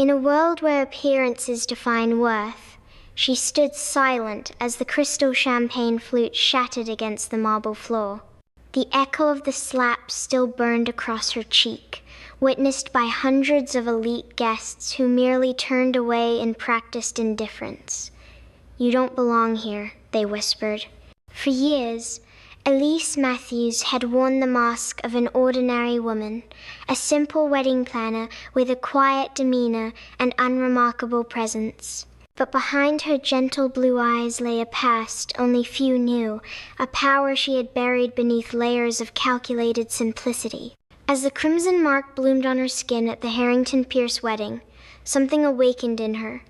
In a world where appearances define worth, she stood silent as the crystal champagne flute shattered against the marble floor. The echo of the slap still burned across her cheek, witnessed by hundreds of elite guests who merely turned away in practiced indifference. "You don't belong here," they whispered. For years, Elise Matthews had worn the mask of an ordinary woman, a simple wedding planner with a quiet demeanor and unremarkable presence. But behind her gentle blue eyes lay a past only few knew, a power she had buried beneath layers of calculated simplicity. As the crimson mark bloomed on her skin at the Harrington Pierce wedding, something awakened in her.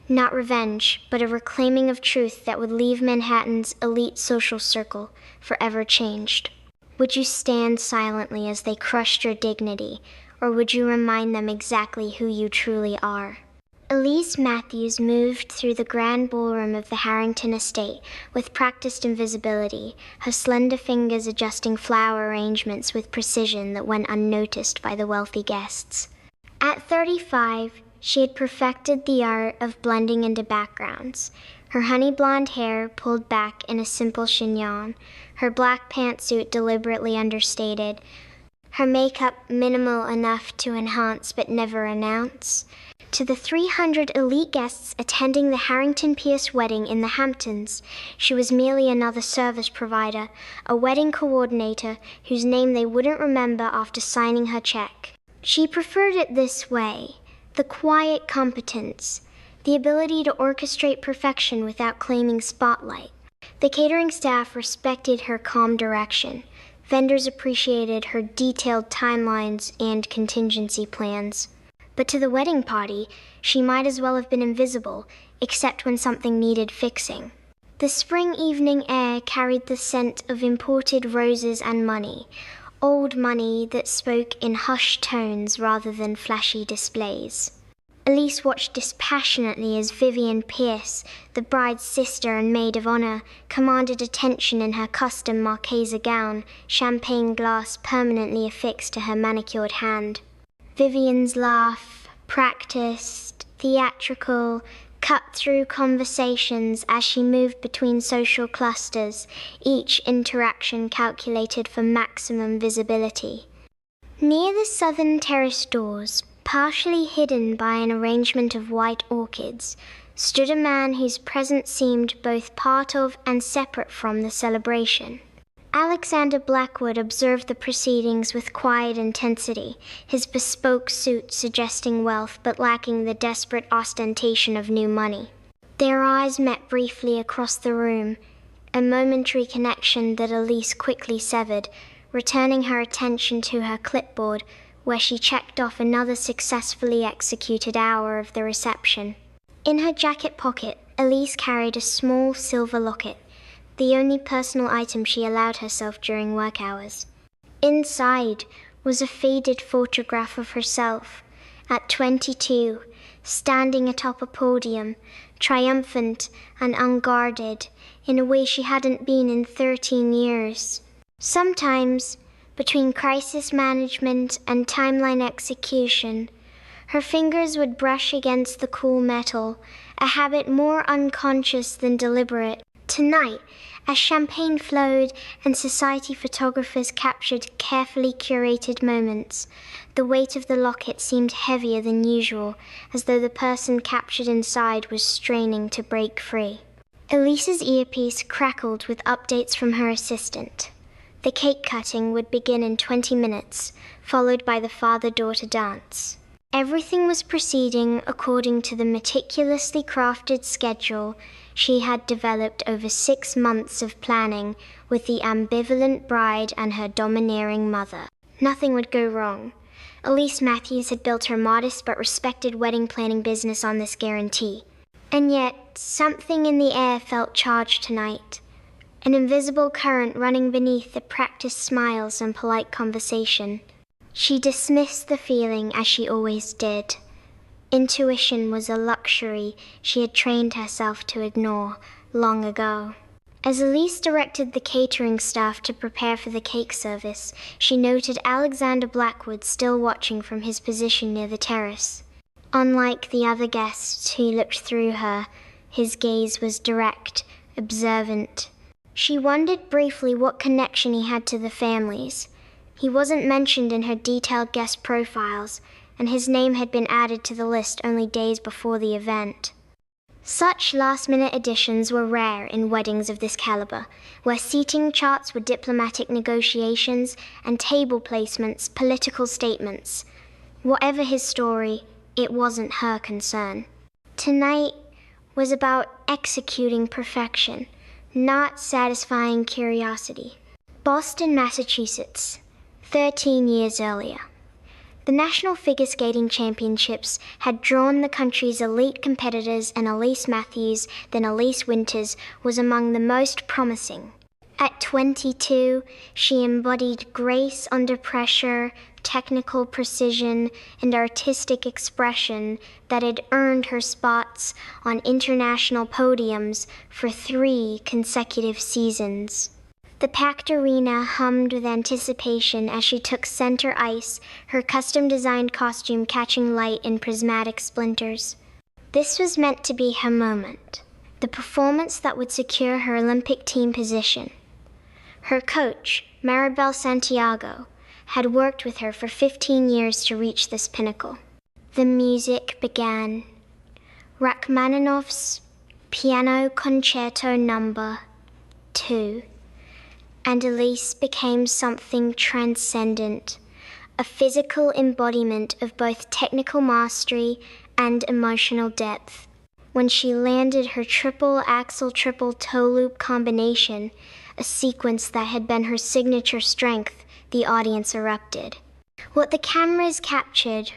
Not revenge, but a reclaiming of truth that would leave Manhattan's elite social circle forever changed. Would you stand silently as they crushed your dignity, or would you remind them exactly who you truly are? Elise Matthews moved through the grand ballroom of the Harrington estate with practiced invisibility, her slender fingers adjusting flower arrangements with precision that went unnoticed by the wealthy guests. At 35, she had perfected the art of blending into backgrounds, her honey blonde hair pulled back in a simple chignon, her black pantsuit deliberately understated, her makeup minimal enough to enhance but never announce. To the 300 elite guests attending the Harrington Pierce wedding in the Hamptons, she was merely another service provider, a wedding coordinator whose name they wouldn't remember after signing her check. She preferred it this way. The quiet competence, the ability to orchestrate perfection without claiming spotlight. The catering staff respected her calm direction. Vendors appreciated her detailed timelines and contingency plans. But to the wedding party, she might as well have been invisible, except when something needed fixing. The spring evening air carried the scent of imported roses and money, old money that spoke in hushed tones rather than flashy displays. Elise watched dispassionately as Vivian Pierce, the bride's sister and maid of honor, commanded attention in her custom Marchesa gown, champagne glass permanently affixed to her manicured hand. Vivian's laugh, practiced, theatrical, cut through conversations as she moved between social clusters, each interaction calculated for maximum visibility. Near the southern terrace doors, partially hidden by an arrangement of white orchids, stood a man whose presence seemed both part of and separate from the celebration. Alexander Blackwood observed the proceedings with quiet intensity, his bespoke suit suggesting wealth but lacking the desperate ostentation of new money. Their eyes met briefly across the room, a momentary connection that Elise quickly severed, returning her attention to her clipboard, where she checked off another successfully executed hour of the reception. In her jacket pocket, Elise carried a small silver locket, the only personal item she allowed herself during work hours. Inside was a faded photograph of herself, at 22, standing atop a podium, triumphant and unguarded, in a way she hadn't been in 13 years. Sometimes, between crisis management and timeline execution, her fingers would brush against the cool metal, a habit more unconscious than deliberate. Tonight, as champagne flowed and society photographers captured carefully curated moments, the weight of the locket seemed heavier than usual, as though the person captured inside was straining to break free. Elise's earpiece crackled with updates from her assistant. The cake cutting would begin in 20 minutes, followed by the father-daughter dance. Everything was proceeding according to the meticulously crafted schedule she had developed over 6 months of planning with the ambivalent bride and her domineering mother. Nothing would go wrong. Elise Matthews had built her modest but respected wedding planning business on this guarantee. And yet, something in the air felt charged tonight. An invisible current running beneath the practiced smiles and polite conversation. She dismissed the feeling as she always did. Intuition was a luxury she had trained herself to ignore long ago. As Elise directed the catering staff to prepare for the cake service, she noted Alexander Blackwood still watching from his position near the terrace. Unlike the other guests who looked through her, his gaze was direct, observant. She wondered briefly what connection he had to the families. He wasn't mentioned in her detailed guest profiles, and his name had been added to the list only days before the event. Such last-minute additions were rare in weddings of this caliber, where seating charts were diplomatic negotiations and table placements political statements. Whatever his story, it wasn't her concern. Tonight was about executing perfection, not satisfying curiosity. Boston, Massachusetts, 13 years earlier. The National Figure Skating Championships had drawn the country's elite competitors, and Elise Matthews, then Elise Winters, was among the most promising. At 22, she embodied grace under pressure, technical precision, and artistic expression that had earned her spots on international podiums for 3 consecutive seasons. The packed arena hummed with anticipation as she took center ice, her custom-designed costume catching light in prismatic splinters. This was meant to be her moment, the performance that would secure her Olympic team position. Her coach, Maribel Santiago, had worked with her for 15 years to reach this pinnacle. The music began. Rachmaninoff's Piano Concerto No. 2. And Elise became something transcendent, a physical embodiment of both technical mastery and emotional depth. When she landed her triple axel triple toe loop combination, a sequence that had been her signature strength, the audience erupted. What the cameras captured,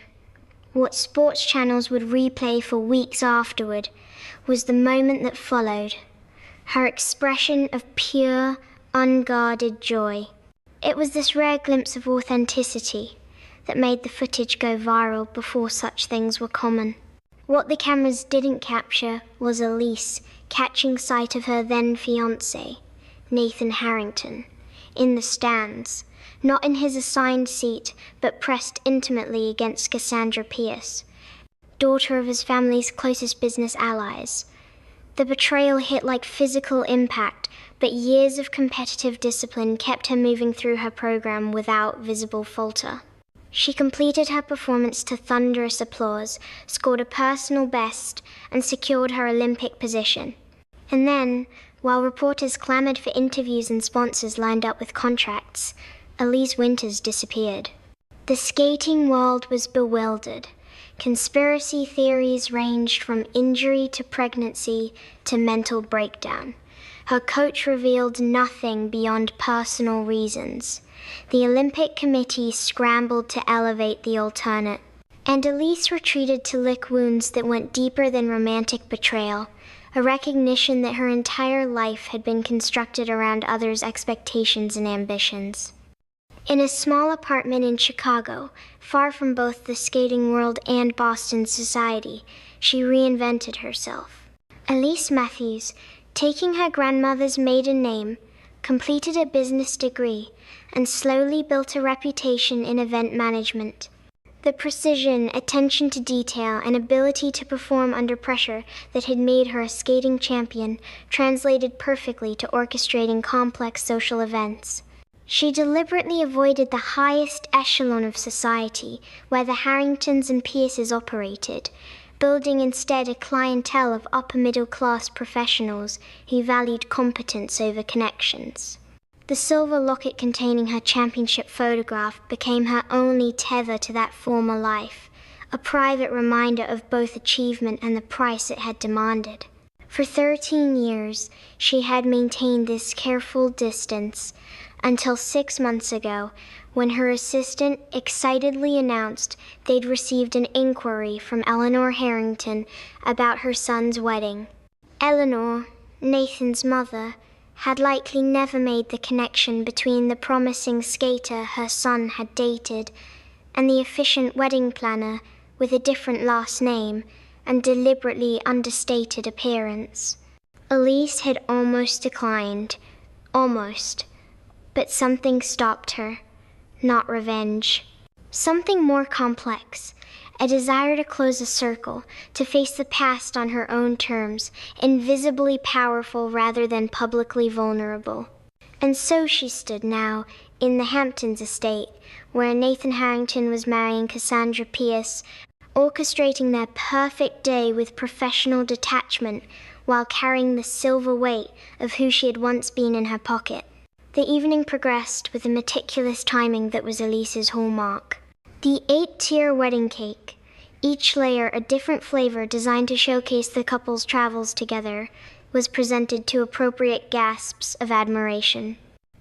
what sports channels would replay for weeks afterward, was the moment that followed, her expression of pure, unguarded joy. It was this rare glimpse of authenticity that made the footage go viral before such things were common. What the cameras didn't capture was Elise catching sight of her then-fiancé, Nathan Harrington, in the stands, not in his assigned seat, but pressed intimately against Cassandra Pierce, daughter of his family's closest business allies. The betrayal hit like physical impact, but years of competitive discipline kept her moving through her program without visible falter. She completed her performance to thunderous applause, scored a personal best, and secured her Olympic position. And then, while reporters clamored for interviews and sponsors lined up with contracts, Elise Winters disappeared. The skating world was bewildered. Conspiracy theories ranged from injury to pregnancy to mental breakdown. Her coach revealed nothing beyond personal reasons. The Olympic Committee scrambled to elevate the alternate, and Elise retreated to lick wounds that went deeper than romantic betrayal, a recognition that her entire life had been constructed around others' expectations and ambitions. In a small apartment in Chicago, far from both the skating world and Boston society, she reinvented herself. Elise Matthews, taking her grandmother's maiden name, completed a business degree, and slowly built a reputation in event management. The precision, attention to detail, and ability to perform under pressure that had made her a skating champion translated perfectly to orchestrating complex social events. She deliberately avoided the highest echelon of society, where the Harringtons and Pierces operated, building instead a clientele of upper-middle-class professionals who valued competence over connections. The silver locket containing her championship photograph became her only tether to that former life, a private reminder of both achievement and the price it had demanded. For 13 years, she had maintained this careful distance, until 6 months ago, when her assistant excitedly announced they'd received an inquiry from Eleanor Harrington about her son's wedding. Eleanor, Nathan's mother, had likely never made the connection between the promising skater her son had dated and the efficient wedding planner with a different last name and deliberately understated appearance. Elise had almost declined. Almost. But something stopped her. Not revenge. Something more complex, a desire to close a circle, to face the past on her own terms, invisibly powerful rather than publicly vulnerable. And so she stood now, in the Hamptons estate, where Nathan Harrington was marrying Cassandra Pierce, orchestrating their perfect day with professional detachment while carrying the silver weight of who she had once been in her pocket. The evening progressed with a meticulous timing that was Elise's hallmark. The 8-tier wedding cake, each layer a different flavor designed to showcase the couple's travels together, was presented to appropriate gasps of admiration.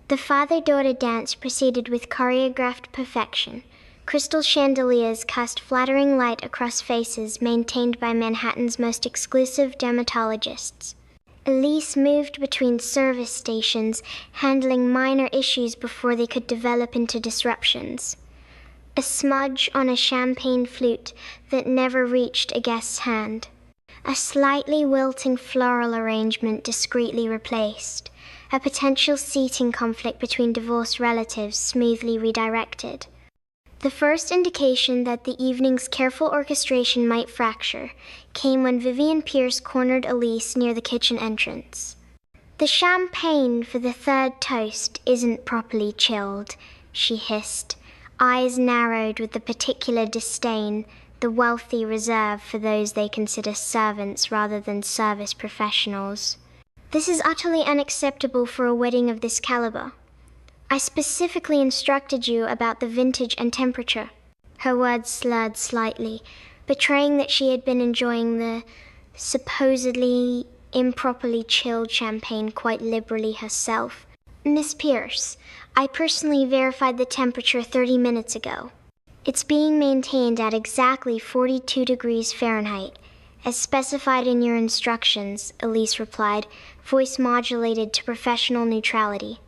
The father-daughter dance proceeded with choreographed perfection. Crystal chandeliers cast flattering light across faces maintained by Manhattan's most exclusive dermatologists. Elise moved between service stations, handling minor issues before they could develop into disruptions. A smudge on a champagne flute that never reached a guest's hand. A slightly wilting floral arrangement discreetly replaced. A potential seating conflict between divorced relatives smoothly redirected. The first indication that the evening's careful orchestration might fracture came when Vivian Pierce cornered Elise near the kitchen entrance. "The champagne for the third toast isn't properly chilled," she hissed, eyes narrowed with the particular disdain the wealthy reserve for those they consider servants rather than service professionals. "This is utterly unacceptable for a wedding of this caliber. I specifically instructed you about the vintage and temperature." Her words slurred slightly, betraying that she had been enjoying the supposedly improperly chilled champagne quite liberally herself. "Miss Pierce, I personally verified the temperature 30 minutes ago. It's being maintained at exactly 42 degrees Fahrenheit, as specified in your instructions," Elise replied, voice modulated to professional neutrality.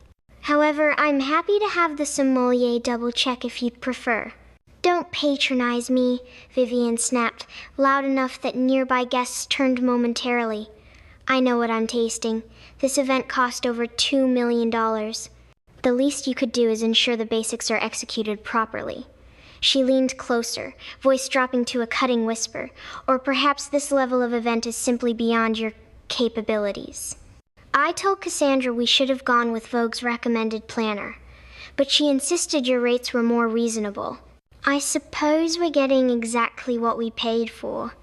"However, I'm happy to have the sommelier double-check if you'd prefer." "Don't patronize me," Vivian snapped, loud enough that nearby guests turned momentarily. "I know what I'm tasting. This event cost over $2 million. The least you could do is ensure the basics are executed properly." She leaned closer, voice dropping to a cutting whisper. "Or perhaps this level of event is simply beyond your capabilities. I told Cassandra we should have gone with Vogue's recommended planner, but she insisted your rates were more reasonable. I suppose we're getting exactly what we paid for."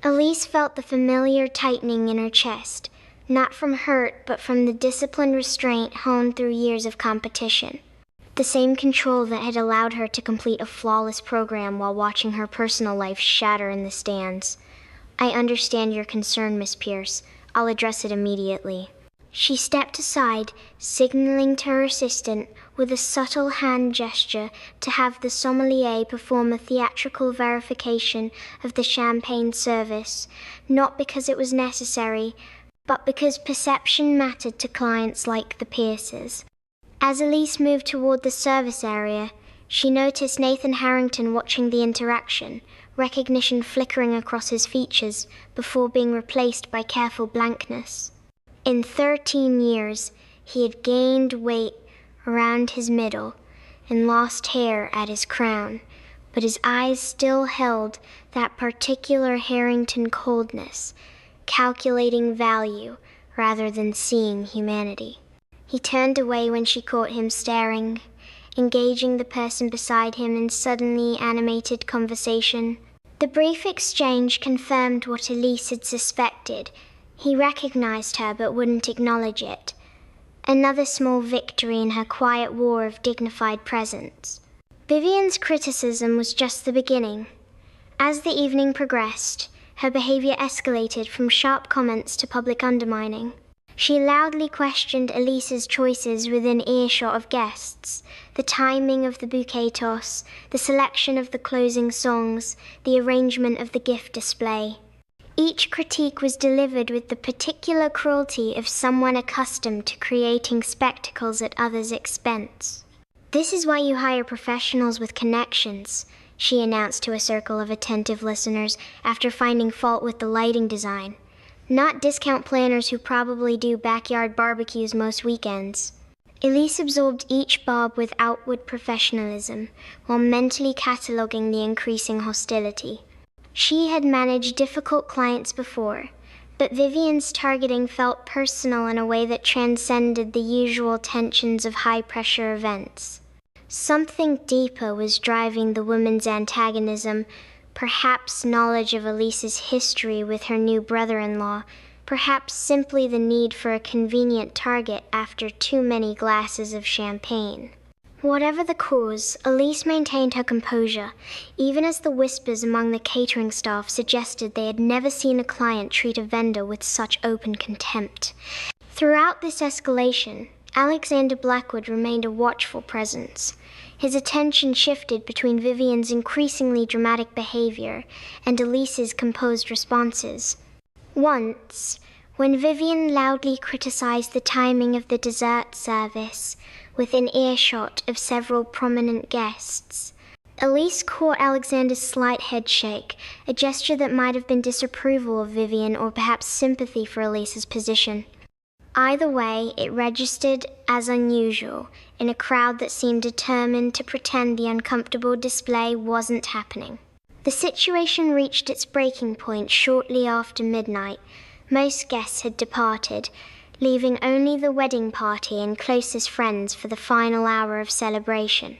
Elise felt the familiar tightening in her chest, not from hurt, but from the disciplined restraint honed through years of competition. The same control that had allowed her to complete a flawless program while watching her personal life shatter in the stands. "I understand your concern, Miss Pierce. I'll address it immediately." She stepped aside, signaling to her assistant with a subtle hand gesture to have the sommelier perform a theatrical verification of the champagne service, not because it was necessary, but because perception mattered to clients like the Pierces. As Elise moved toward the service area, she noticed Nathan Harrington watching the interaction, recognition flickering across his features before being replaced by careful blankness. In 13 years, he had gained weight around his middle and lost hair at his crown, but his eyes still held that particular Harrington coldness, calculating value rather than seeing humanity. He turned away when she caught him staring, engaging the person beside him in suddenly animated conversation. The brief exchange confirmed what Elise had suspected. He recognized her but wouldn't acknowledge it. Another small victory in her quiet war of dignified presence. Vivian's criticism was just the beginning. As the evening progressed, her behavior escalated from sharp comments to public undermining. She loudly questioned Elise's choices within earshot of guests, the timing of the bouquet toss, the selection of the closing songs, the arrangement of the gift display. Each critique was delivered with the particular cruelty of someone accustomed to creating spectacles at others' expense. "This is why you hire professionals with connections," she announced to a circle of attentive listeners after finding fault with the lighting design. "Not discount planners who probably do backyard barbecues most weekends." Elise absorbed each bob with outward professionalism, while mentally cataloging the increasing hostility. She had managed difficult clients before, but Vivian's targeting felt personal in a way that transcended the usual tensions of high-pressure events. Something deeper was driving the woman's antagonism, perhaps knowledge of Elise's history with her new brother-in-law, perhaps simply the need for a convenient target after too many glasses of champagne. Whatever the cause, Elise maintained her composure, even as the whispers among the catering staff suggested they had never seen a client treat a vendor with such open contempt. Throughout this escalation, Alexander Blackwood remained a watchful presence. His attention shifted between Vivian's increasingly dramatic behavior and Elise's composed responses. Once, when Vivian loudly criticized the timing of the dessert service, within earshot of several prominent guests, Elise caught Alexander's slight head shake, a gesture that might have been disapproval of Vivian or perhaps sympathy for Elise's position. Either way, it registered as unusual in a crowd that seemed determined to pretend the uncomfortable display wasn't happening. The situation reached its breaking point shortly after midnight. Most guests had departed, leaving only the wedding party and closest friends for the final hour of celebration.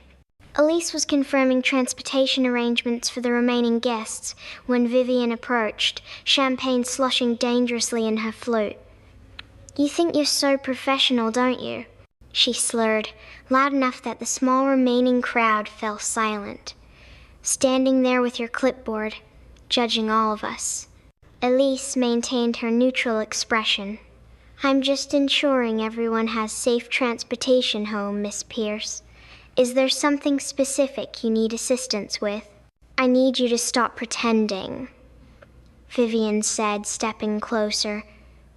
Elise was confirming transportation arrangements for the remaining guests when Vivian approached, champagne sloshing dangerously in her float. "You think you're so professional, don't you?" she slurred, loud enough that the small remaining crowd fell silent. "Standing there with your clipboard, judging all of us." Elise maintained her neutral expression. "I'm just ensuring everyone has safe transportation home, Miss Pierce. Is there something specific you need assistance with?" "I need you to stop pretending," Vivian said, stepping closer.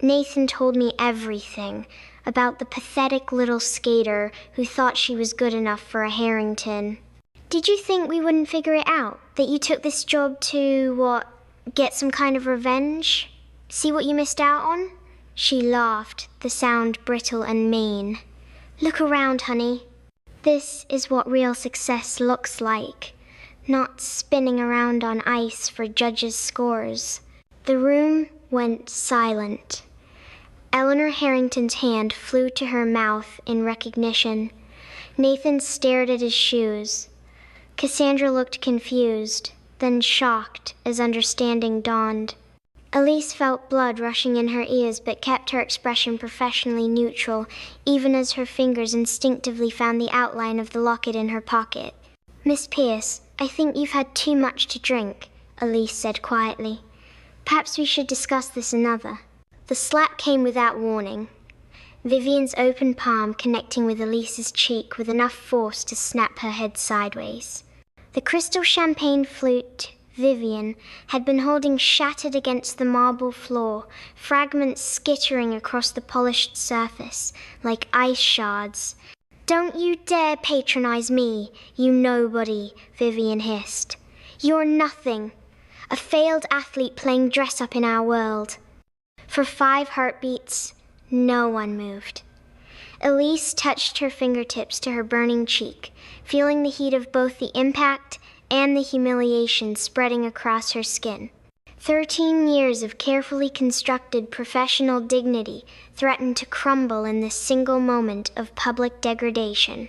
"Nathan told me everything about the pathetic little skater who thought she was good enough for a Harrington." "Did you think we wouldn't figure it out? That you took this job to, get some kind of revenge? See what you missed out on?" She laughed, the sound brittle and mean. "Look around, honey. This is what real success looks like. Not spinning around on ice for judges' scores." The room went silent. Eleanor Harrington's hand flew to her mouth in recognition. Nathan stared at his shoes. Cassandra looked confused, then shocked as understanding dawned. Elise felt blood rushing in her ears but kept her expression professionally neutral, even as her fingers instinctively found the outline of the locket in her pocket. "Miss Pierce, I think you've had too much to drink," Elise said quietly. "Perhaps we should discuss this another." The slap came without warning, Vivian's open palm connecting with Elise's cheek with enough force to snap her head sideways. The crystal champagne flute Vivian had been holding shattered against the marble floor, fragments skittering across the polished surface like ice shards. "Don't you dare patronize me, you nobody," Vivian hissed. "You're nothing. A failed athlete playing dress-up in our world." For 5 heartbeats, no one moved. Elise touched her fingertips to her burning cheek, feeling the heat of both the impact and the humiliation spreading across her skin. 13 years of carefully constructed professional dignity threatened to crumble in this single moment of public degradation.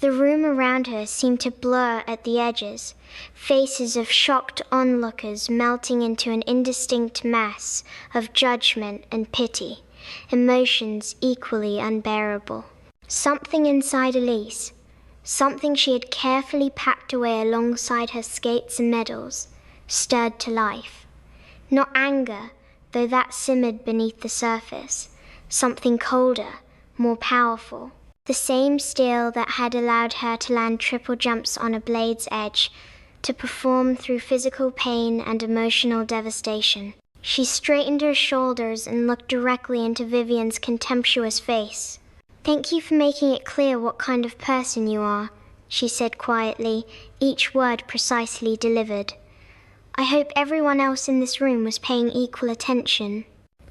The room around her seemed to blur at the edges, faces of shocked onlookers melting into an indistinct mass of judgment and pity, emotions equally unbearable. Something inside Elise, something she had carefully packed away alongside her skates and medals, stirred to life. Not anger, though that simmered beneath the surface, something colder, more powerful. The same steel that had allowed her to land triple jumps on a blade's edge, to perform through physical pain and emotional devastation. She straightened her shoulders and looked directly into Vivian's contemptuous face. "Thank you for making it clear what kind of person you are," she said quietly, each word precisely delivered. "I hope everyone else in this room was paying equal attention."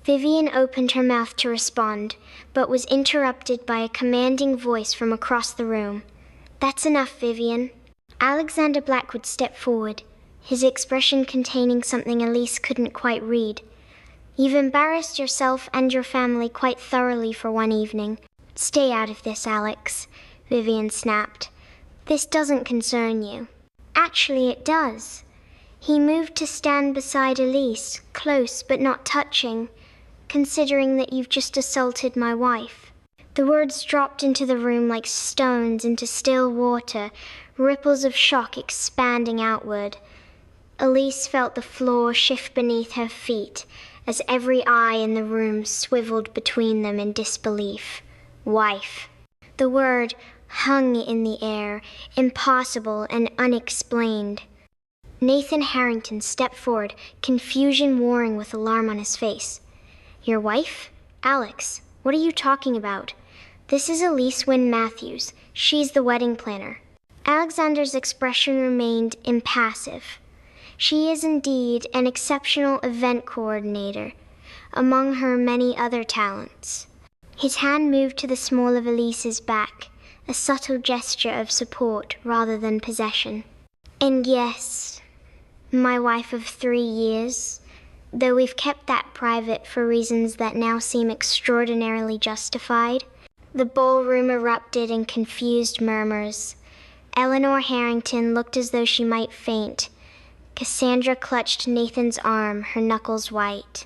Vivian opened her mouth to respond, but was interrupted by a commanding voice from across the room. "That's enough, Vivian." Alexander Blackwood stepped forward, his expression containing something Elise couldn't quite read. "You've embarrassed yourself and your family quite thoroughly for one evening. Stay out of this, Alex," Vivian snapped. "This doesn't concern you." "Actually, it does." He moved to stand beside Elise, close but not touching. "Considering that you've just assaulted my wife." The words dropped into the room like stones into still water, ripples of shock expanding outward. Elise felt the floor shift beneath her feet as every eye in the room swiveled between them in disbelief. Wife. The word hung in the air, impossible and unexplained. Nathan Harrington stepped forward, confusion warring with alarm on his face. "Your wife? Alex, what are you talking about? This is Elise Wynne Matthews. She's the wedding planner." Alexander's expression remained impassive. "She is indeed an exceptional event coordinator, among her many other talents." His hand moved to the small of Elise's back, a subtle gesture of support rather than possession. "And yes, my wife of 3 years, though we've kept that private for reasons that now seem extraordinarily justified." The ballroom erupted in confused murmurs. Eleanor Harrington looked as though she might faint. Cassandra clutched Nathan's arm, her knuckles white.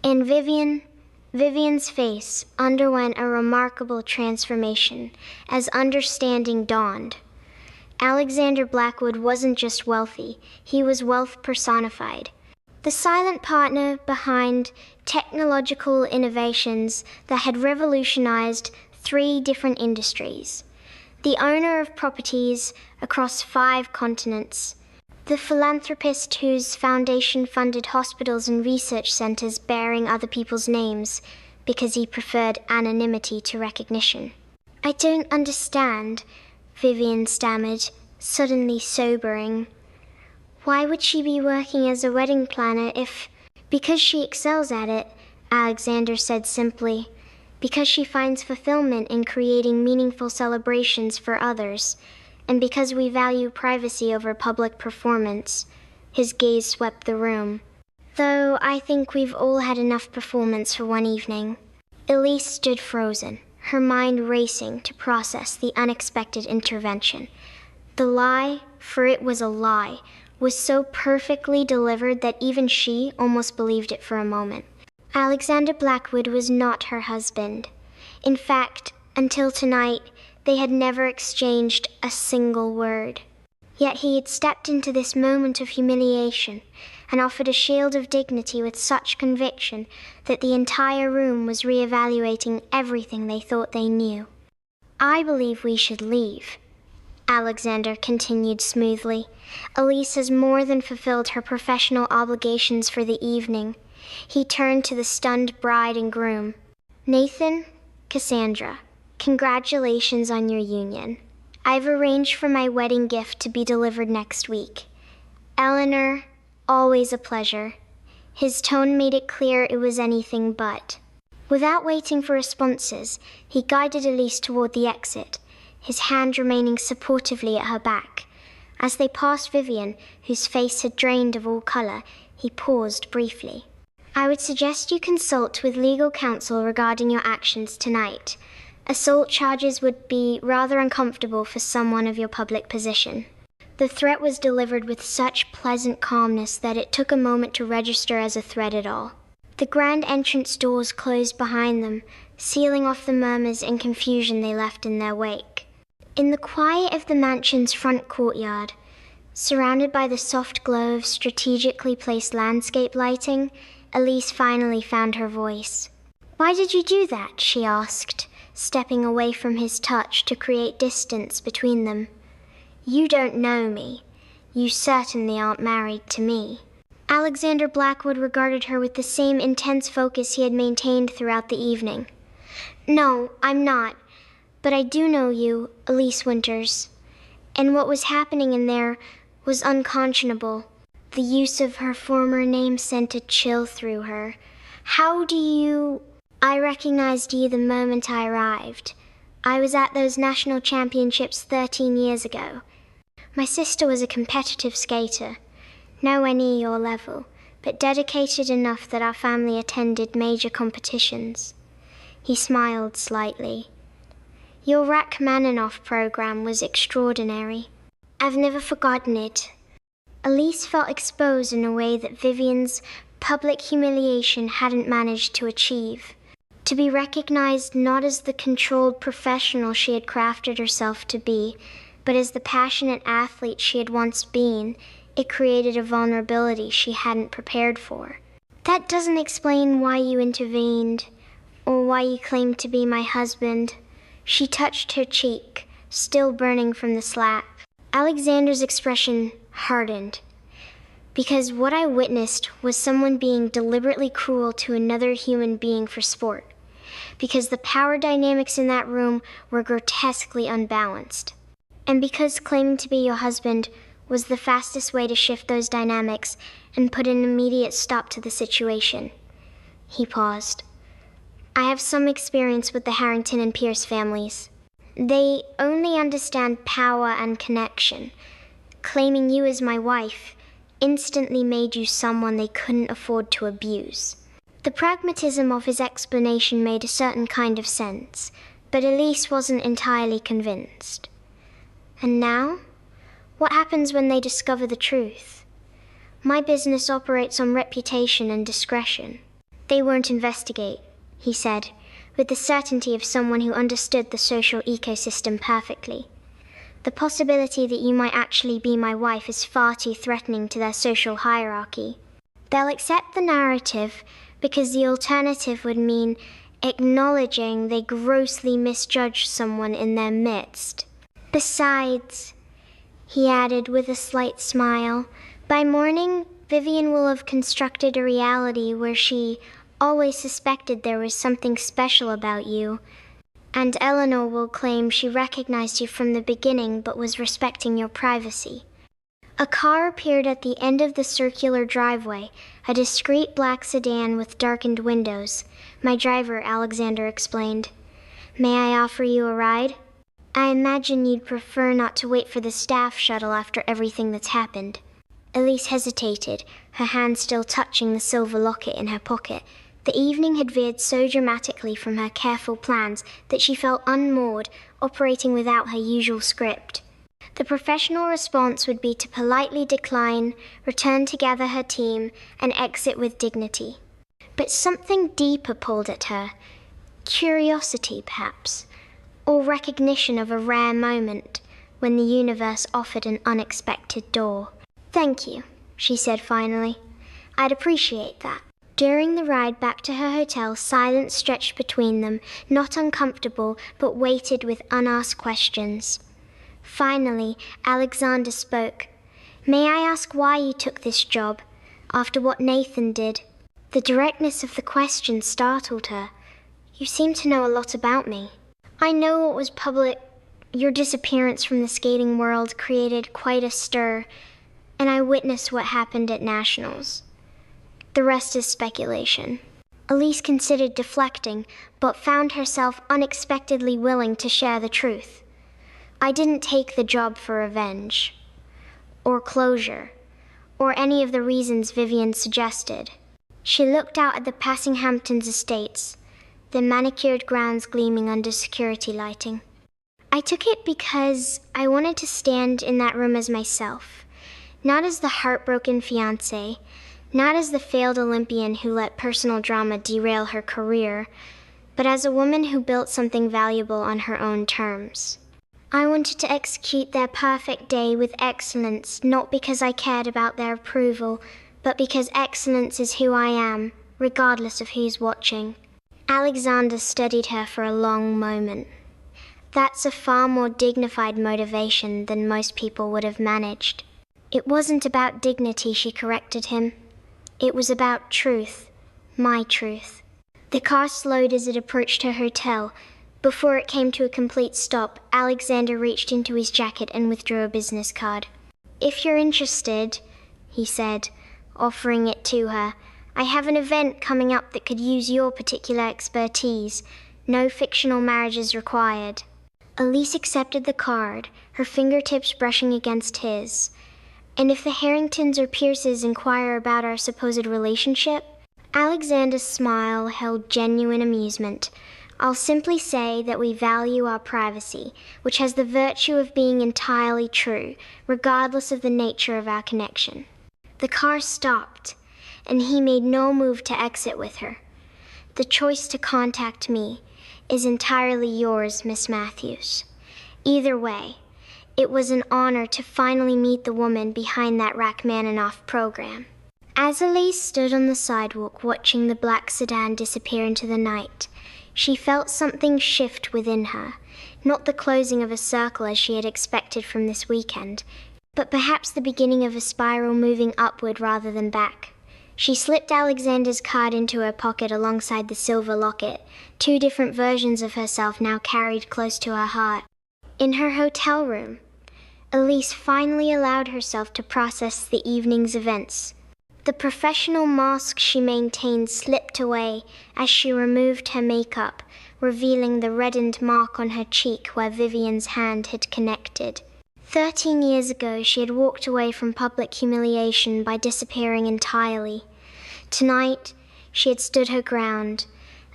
And Vivian's face underwent a remarkable transformation as understanding dawned. Alexander Blackwood wasn't just wealthy, he was wealth personified. The silent partner behind technological innovations that had revolutionized 3 different industries. The owner of properties across 5 continents. The philanthropist whose foundation funded hospitals and research centers bearing other people's names because he preferred anonymity to recognition. "I don't understand," Vivian stammered, suddenly sobering. "Why would she be working as a wedding planner if—" "Because she excels at it," Alexander said simply. "Because she finds fulfillment in creating meaningful celebrations for others. And because we value privacy over public performance." His gaze swept the room. "Though I think we've all had enough performance for one evening." Elise stood frozen, her mind racing to process the unexpected intervention. The lie, for it was a lie, was so perfectly delivered that even she almost believed it for a moment. Alexander Blackwood was not her husband. In fact, until tonight, they had never exchanged a single word. Yet he had stepped into this moment of humiliation and offered a shield of dignity with such conviction that the entire room was reevaluating everything they thought they knew. "I believe we should leave," Alexander continued smoothly. "Elise has more than fulfilled her professional obligations for the evening." He turned to the stunned bride and groom. "Nathan, Cassandra, congratulations on your union. I've arranged for my wedding gift to be delivered next week. Eleanor, always a pleasure." His tone made it clear it was anything but. Without waiting for responses, he guided Elise toward the exit, his hand remaining supportively at her back. As they passed Vivian, whose face had drained of all color, he paused briefly. "I would suggest you consult with legal counsel regarding your actions tonight. Assault charges would be rather uncomfortable for someone of your public position." The threat was delivered with such pleasant calmness that it took a moment to register as a threat at all. The grand entrance doors closed behind them, sealing off the murmurs and confusion they left in their wake. In the quiet of the mansion's front courtyard, surrounded by the soft glow of strategically placed landscape lighting, Elise finally found her voice. "Why did you do that?" she asked, stepping away from his touch to create distance between them. "You don't know me. You certainly aren't married to me." Alexander Blackwood regarded her with the same intense focus he had maintained throughout the evening. "No, I'm not. But I do know you, Elise Winters. And what was happening in there was unconscionable." The use of her former name sent a chill through her. "How do you—" "I recognized you the moment I arrived. I was at those national championships 13 years ago. My sister was a competitive skater. nowhere near your level, but dedicated enough that our family attended major competitions." He smiled slightly. "Your Rachmaninoff program was extraordinary. I've never forgotten it." Elise felt exposed in a way that Vivian's public humiliation hadn't managed to achieve. To be recognized not as the controlled professional she had crafted herself to be, but as the passionate athlete she had once been, it created a vulnerability she hadn't prepared for. "That doesn't explain why you intervened, or why you claimed to be my husband." She touched her cheek, still burning from the slap. Alexander's expression hardened. "Because what I witnessed was someone being deliberately cruel to another human being for sport. Because the power dynamics in that room were grotesquely unbalanced. And because claiming to be your husband was the fastest way to shift those dynamics and put an immediate stop to the situation." He paused. "I have some experience with the Harrington and Pierce families. They only understand power and connection. Claiming you as my wife instantly made you someone they couldn't afford to abuse." The pragmatism of his explanation made a certain kind of sense, but Elise wasn't entirely convinced. "And now? What happens when they discover the truth? My business operates on reputation and discretion." "They won't investigate," he said, with the certainty of someone who understood the social ecosystem perfectly. "The possibility that you might actually be my wife is far too threatening to their social hierarchy. They'll accept the narrative because the alternative would mean acknowledging they grossly misjudged someone in their midst. Besides," he added with a slight smile, "by morning, Vivian will have constructed a reality where she always suspected there was something special about you, and Eleanor will claim she recognized you from the beginning but was respecting your privacy." A car appeared at the end of the circular driveway, a discreet black sedan with darkened windows. "My driver," Alexander explained. "May I offer you a ride? I imagine you'd prefer not to wait for the staff shuttle after everything that's happened." Elise hesitated, her hand still touching the silver locket in her pocket. The evening had veered so dramatically from her careful plans that she felt unmoored, operating without her usual script. The professional response would be to politely decline, return to gather her team, and exit with dignity. But something deeper pulled at her. Curiosity, perhaps, or recognition of a rare moment when the universe offered an unexpected door. "Thank you," she said finally. "I'd appreciate that." During the ride back to her hotel, silence stretched between them, not uncomfortable, but weighted with unasked questions. Finally, Alexander spoke. "May I ask why you took this job, after what Nathan did?" The directness of the question startled her. "You seem to know a lot about me." "I know what was public. Your disappearance from the skating world created quite a stir, and I witnessed what happened at Nationals. The rest is speculation." Elise considered deflecting, but found herself unexpectedly willing to share the truth. "I didn't take the job for revenge, or closure, or any of the reasons Vivian suggested." She looked out at the Passinghamptons estates, the manicured grounds gleaming under security lighting. "I took it because I wanted to stand in that room as myself, not as the heartbroken fiancé, not as the failed Olympian who let personal drama derail her career, but as a woman who built something valuable on her own terms. I wanted to execute their perfect day with excellence, not because I cared about their approval, but because excellence is who I am, regardless of who's watching." Alexander studied her for a long moment. "That's a far more dignified motivation than most people would have managed." "It wasn't about dignity," she corrected him. "It was about truth, my truth." The car slowed as it approached her hotel. Before it came to a complete stop, Alexander reached into his jacket and withdrew a business card. "If you're interested," he said, offering it to her, "I have an event coming up that could use your particular expertise. No fictional marriages required." Elise accepted the card, her fingertips brushing against his. And if the Harringtons or Pierces inquire about our supposed relationship, Alexander's smile held genuine amusement. I'll simply say that we value our privacy, which has the virtue of being entirely true, regardless of the nature of our connection. The car stopped, and he made no move to exit with her. The choice to contact me is entirely yours, Miss Matthews. Either way, it was an honor to finally meet the woman behind that Rachmaninoff program. As Elise stood on the sidewalk watching the black sedan disappear into the night, she felt something shift within her, not the closing of a circle as she had expected from this weekend, but perhaps the beginning of a spiral moving upward rather than back. She slipped Alexander's card into her pocket alongside the silver locket, two different versions of herself now carried close to her heart. In her hotel room, Elise finally allowed herself to process the evening's events. The professional mask she maintained slipped away as she removed her makeup, revealing the reddened mark on her cheek where Vivian's hand had connected. 13 years ago, she had walked away from public humiliation by disappearing entirely. Tonight, she had stood her ground,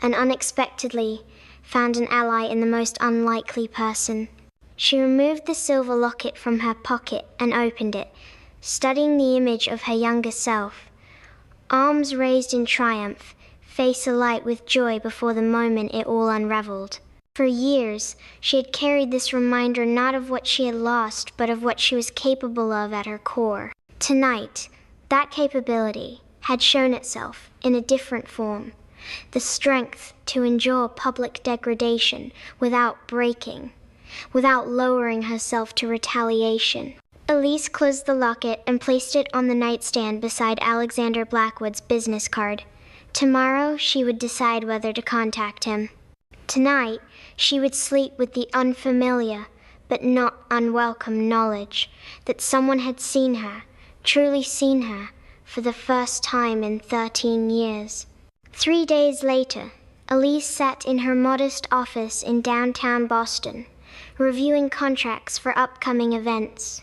and unexpectedly found an ally in the most unlikely person. She removed the silver locket from her pocket and opened it, studying the image of her younger self. Arms raised in triumph, face alight with joy before the moment it all unraveled. For years, she had carried this reminder not of what she had lost, but of what she was capable of at her core. Tonight, that capability had shown itself in a different form. The strength to endure public degradation without breaking, without lowering herself to retaliation. Elise closed the locket and placed it on the nightstand beside Alexander Blackwood's business card. Tomorrow, she would decide whether to contact him. Tonight, she would sleep with the unfamiliar, but not unwelcome knowledge that someone had seen her, truly seen her, for the first time in 13 years. 3 days later, Elise sat in her modest office in downtown Boston, reviewing contracts for upcoming events.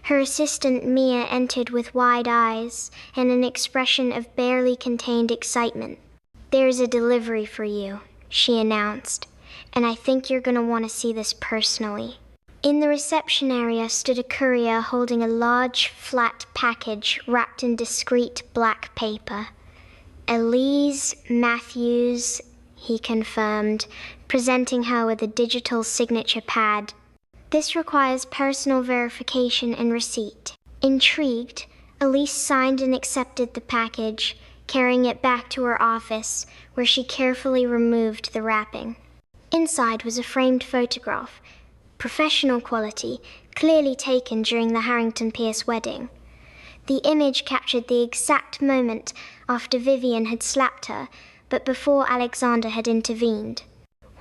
Her assistant Mia entered with wide eyes and an expression of barely contained excitement. "There's a delivery for you," she announced, "and I think you're going to want to see this personally." In the reception area stood a courier holding a large, flat package wrapped in discreet black paper. "Elise Matthews," he confirmed, presenting her with a digital signature pad. "This requires personal verification and receipt." Intrigued, Elise signed and accepted the package, carrying it back to her office, where she carefully removed the wrapping. Inside was a framed photograph, professional quality, clearly taken during the Harrington Pierce wedding. The image captured the exact moment after Vivian had slapped her, but before Alexander had intervened.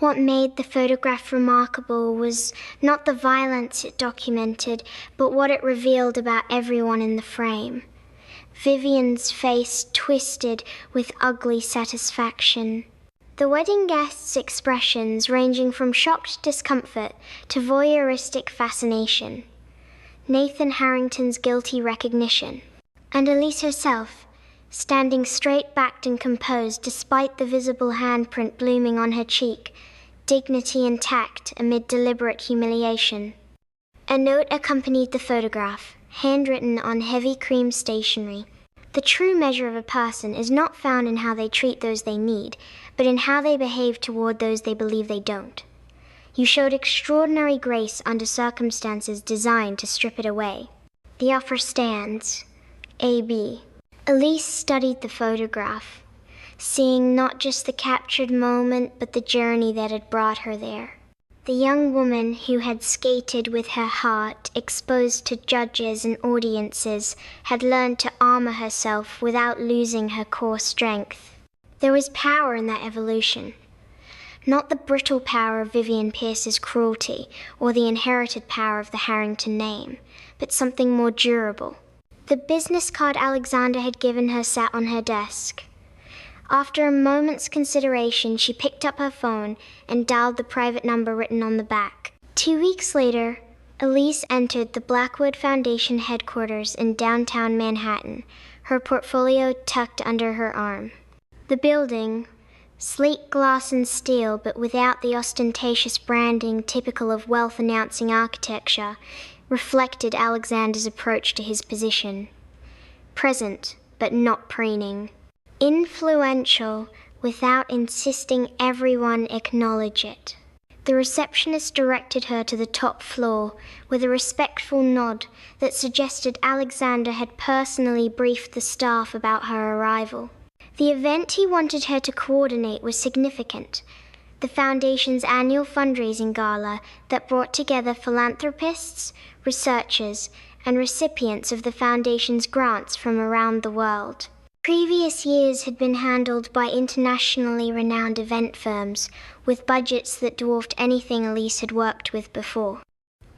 What made the photograph remarkable was not the violence it documented, but what it revealed about everyone in the frame. Vivian's face twisted with ugly satisfaction. The wedding guests' expressions ranging from shocked discomfort to voyeuristic fascination. Nathan Harrington's guilty recognition. And Elise herself, standing straight-backed and composed despite the visible handprint blooming on her cheek, dignity intact amid deliberate humiliation. A note accompanied the photograph, handwritten on heavy cream stationery. The true measure of a person is not found in how they treat those they need, but in how they behave toward those they believe they don't. You showed extraordinary grace under circumstances designed to strip it away. The offer stands. A.B. Elise studied the photograph, seeing not just the captured moment, but the journey that had brought her there. The young woman who had skated with her heart exposed to judges and audiences had learned to armor herself without losing her core strength. There was power in that evolution. Not the brittle power of Vivian Pierce's cruelty or the inherited power of the Harrington name, but something more durable. The business card Alexander had given her sat on her desk. After a moment's consideration, she picked up her phone and dialed the private number written on the back. 2 weeks later, Elise entered the Blackwood Foundation headquarters in downtown Manhattan, her portfolio tucked under her arm. The building, slate glass and steel but without the ostentatious branding typical of wealth-announcing architecture, reflected Alexander's approach to his position. Present, but not preening. Influential, without insisting everyone acknowledge it. The receptionist directed her to the top floor with a respectful nod that suggested Alexander had personally briefed the staff about her arrival. The event he wanted her to coordinate was significant. The Foundation's annual fundraising gala that brought together philanthropists, researchers, and recipients of the Foundation's grants from around the world. Previous years had been handled by internationally renowned event firms with budgets that dwarfed anything Elise had worked with before.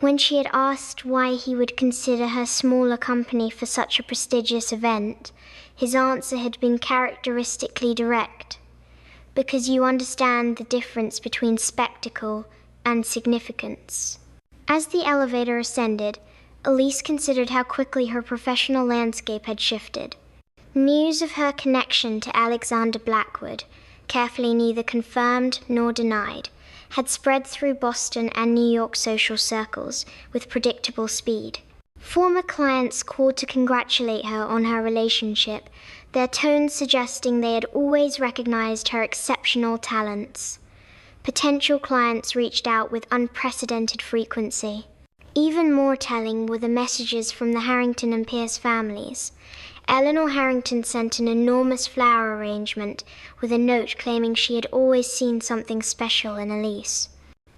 When she had asked why he would consider her smaller company for such a prestigious event, his answer had been characteristically direct. Because you understand the difference between spectacle and significance. As the elevator ascended, Elise considered how quickly her professional landscape had shifted. News of her connection to Alexander Blackwood, carefully neither confirmed nor denied, had spread through Boston and New York social circles with predictable speed. Former clients called to congratulate her on her relationship, their tones suggesting they had always recognized her exceptional talents. Potential clients reached out with unprecedented frequency. Even more telling were the messages from the Harrington and Pierce families. Eleanor Harrington sent an enormous flower arrangement with a note claiming she had always seen something special in Elise.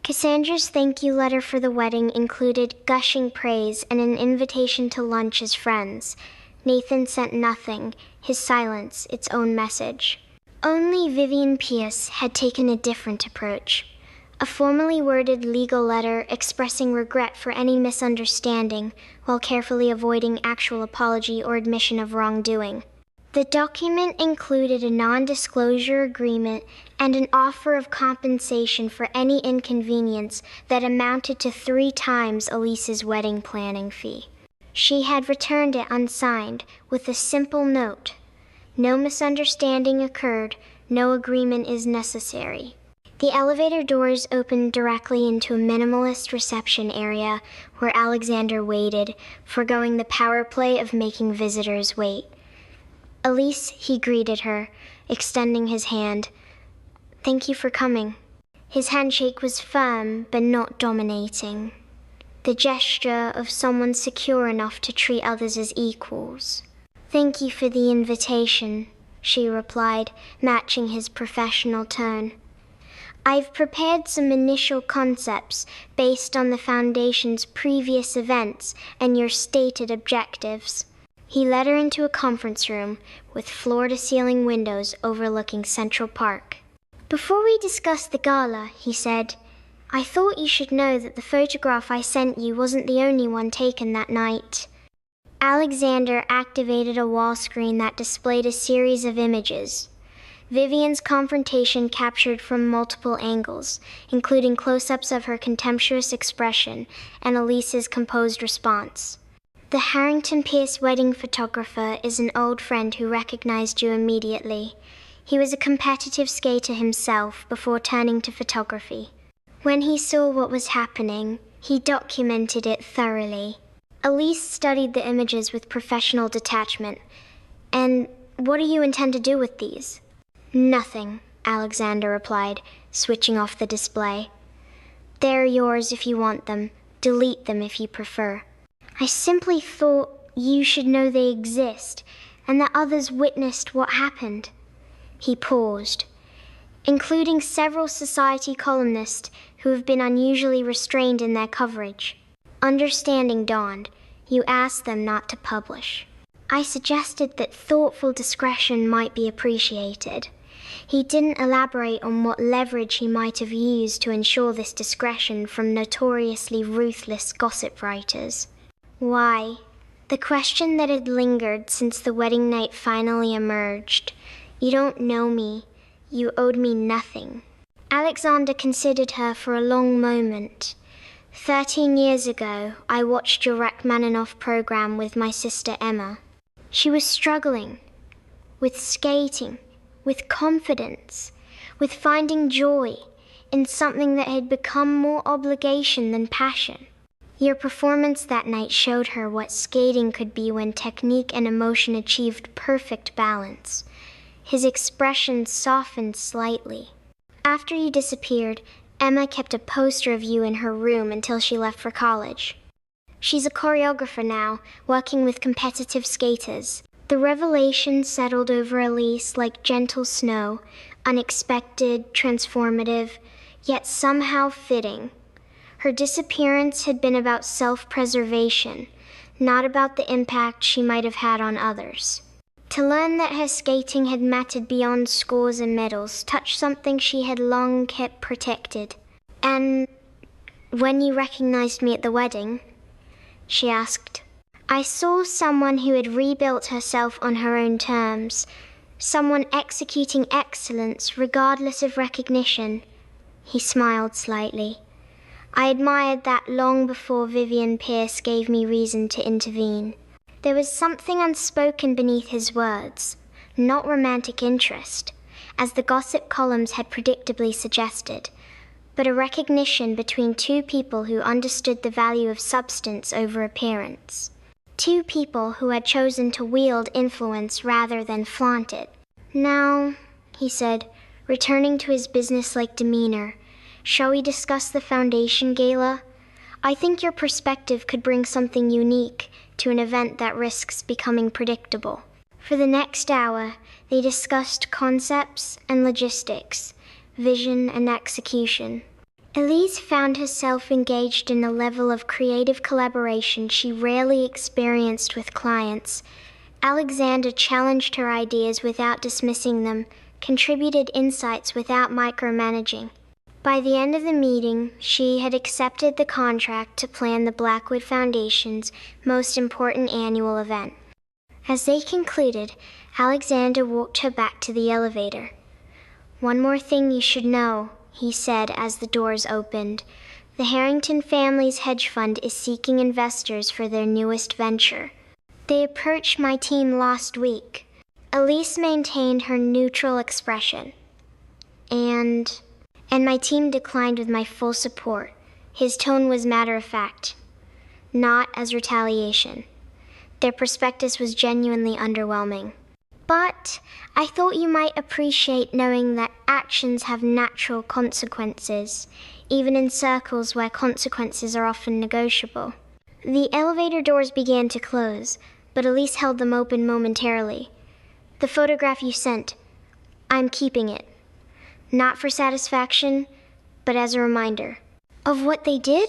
Cassandra's thank you letter for the wedding included gushing praise and an invitation to lunch as friends. Nathan sent nothing, his silence its own message. Only Vivian Pierce had taken a different approach. A formally worded legal letter expressing regret for any misunderstanding while carefully avoiding actual apology or admission of wrongdoing. The document included a non-disclosure agreement and an offer of compensation for any inconvenience that amounted to 3 times Elise's wedding planning fee. She had returned it unsigned with a simple note. No misunderstanding occurred, no agreement is necessary. The elevator doors opened directly into a minimalist reception area where Alexander waited, foregoing the power play of making visitors wait. Elise, he greeted her, extending his hand. Thank you for coming. His handshake was firm, but not dominating. The gesture of someone secure enough to treat others as equals. Thank you for the invitation, she replied, matching his professional tone. I've prepared some initial concepts based on the Foundation's previous events and your stated objectives. He led her into a conference room with floor-to-ceiling windows overlooking Central Park. Before we discuss the gala, he said, I thought you should know that the photograph I sent you wasn't the only one taken that night. Alexander activated a wall screen that displayed a series of images. Vivian's confrontation captured from multiple angles, including close-ups of her contemptuous expression and Elise's composed response. The Harrington Pierce wedding photographer is an old friend who recognized you immediately. He was a competitive skater himself before turning to photography. When he saw what was happening, he documented it thoroughly. Elise studied the images with professional detachment. And what do you intend to do with these? Nothing, Alexander replied, switching off the display. They're yours if you want them. Delete them if you prefer. I simply thought you should know they exist, and that others witnessed what happened. He paused, including several Society columnists who have been unusually restrained in their coverage. Understanding dawned. You asked them not to publish. I suggested that thoughtful discretion might be appreciated. He didn't elaborate on what leverage he might have used to ensure this discretion from notoriously ruthless gossip writers. Why? The question that had lingered since the wedding night finally emerged. You don't know me. You owed me nothing. Alexander considered her for a long moment. 13 years ago, I watched your Rachmaninoff program with my sister Emma. She was struggling with skating, with confidence, with finding joy in something that had become more obligation than passion. Your performance that night showed her what skating could be when technique and emotion achieved perfect balance. His expression softened slightly. After you disappeared, Emma kept a poster of you in her room until she left for college. She's a choreographer now, working with competitive skaters. The revelation settled over Elise like gentle snow, unexpected, transformative, yet somehow fitting. Her disappearance had been about self-preservation, not about the impact she might have had on others. To learn that her skating had mattered beyond scores and medals touched something she had long kept protected. "And when you recognized me at the wedding," she asked, "I saw someone who had rebuilt herself on her own terms, someone executing excellence regardless of recognition." He smiled slightly. "I admired that long before Vivian Pierce gave me reason to intervene." There was something unspoken beneath his words, not romantic interest, as the gossip columns had predictably suggested, but a recognition between two people who understood the value of substance over appearance. Two people who had chosen to wield influence rather than flaunt it. "Now," he said, returning to his businesslike demeanor, "shall we discuss the foundation gala? I think your perspective could bring something unique to an event that risks becoming predictable." For the next hour, they discussed concepts and logistics, vision and execution. Elise found herself engaged in a level of creative collaboration she rarely experienced with clients. Alexander challenged her ideas without dismissing them, contributed insights without micromanaging. By the end of the meeting, she had accepted the contract to plan the Blackwood Foundation's most important annual event. As they concluded, Alexander walked her back to the elevator. "One more thing you should know," he said as the doors opened. "The Harrington family's hedge fund is seeking investors for their newest venture. They approached my team last week." Elise maintained her neutral expression. And my team declined with my full support." His tone was matter-of-fact, not as retaliation. Their prospectus was genuinely underwhelming. "But I thought you might appreciate knowing that actions have natural consequences, even in circles where consequences are often negotiable." The elevator doors began to close, but Elise held them open momentarily. "The photograph you sent, I'm keeping it. Not for satisfaction, but as a reminder." "Of what they did?"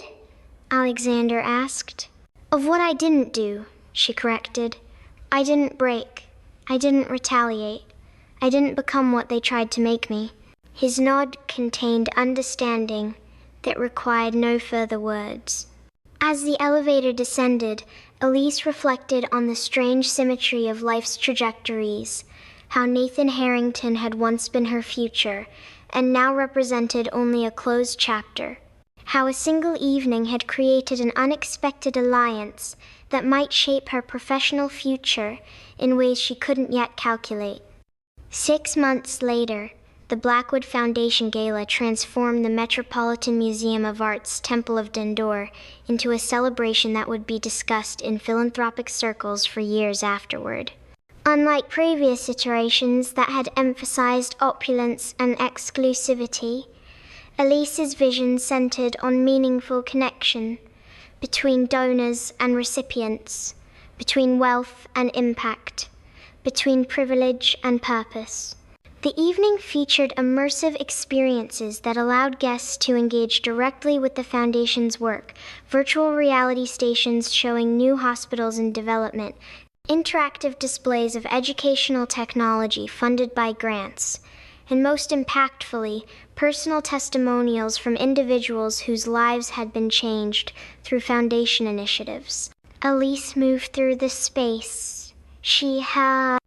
Alexander asked. "Of what I didn't do," she corrected. "I didn't break. I didn't retaliate. I didn't become what they tried to make me." His nod contained understanding that required no further words. As the elevator descended, Elise reflected on the strange symmetry of life's trajectories, how Nathan Harrington had once been her future, and now represented only a closed chapter. How a single evening had created an unexpected alliance that might shape her professional future in ways she couldn't yet calculate. 6 months later, the Blackwood Foundation Gala transformed the Metropolitan Museum of Art's Temple of Dendor into a celebration that would be discussed in philanthropic circles for years afterward. Unlike previous iterations that had emphasized opulence and exclusivity, Elise's vision centered on meaningful connection between donors and recipients, between wealth and impact, between privilege and purpose. The evening featured immersive experiences that allowed guests to engage directly with the Foundation's work, virtual reality stations showing new hospitals in development, interactive displays of educational technology funded by grants, and most impactfully, personal testimonials from individuals whose lives had been changed through Foundation initiatives. Elise moved through the space. She had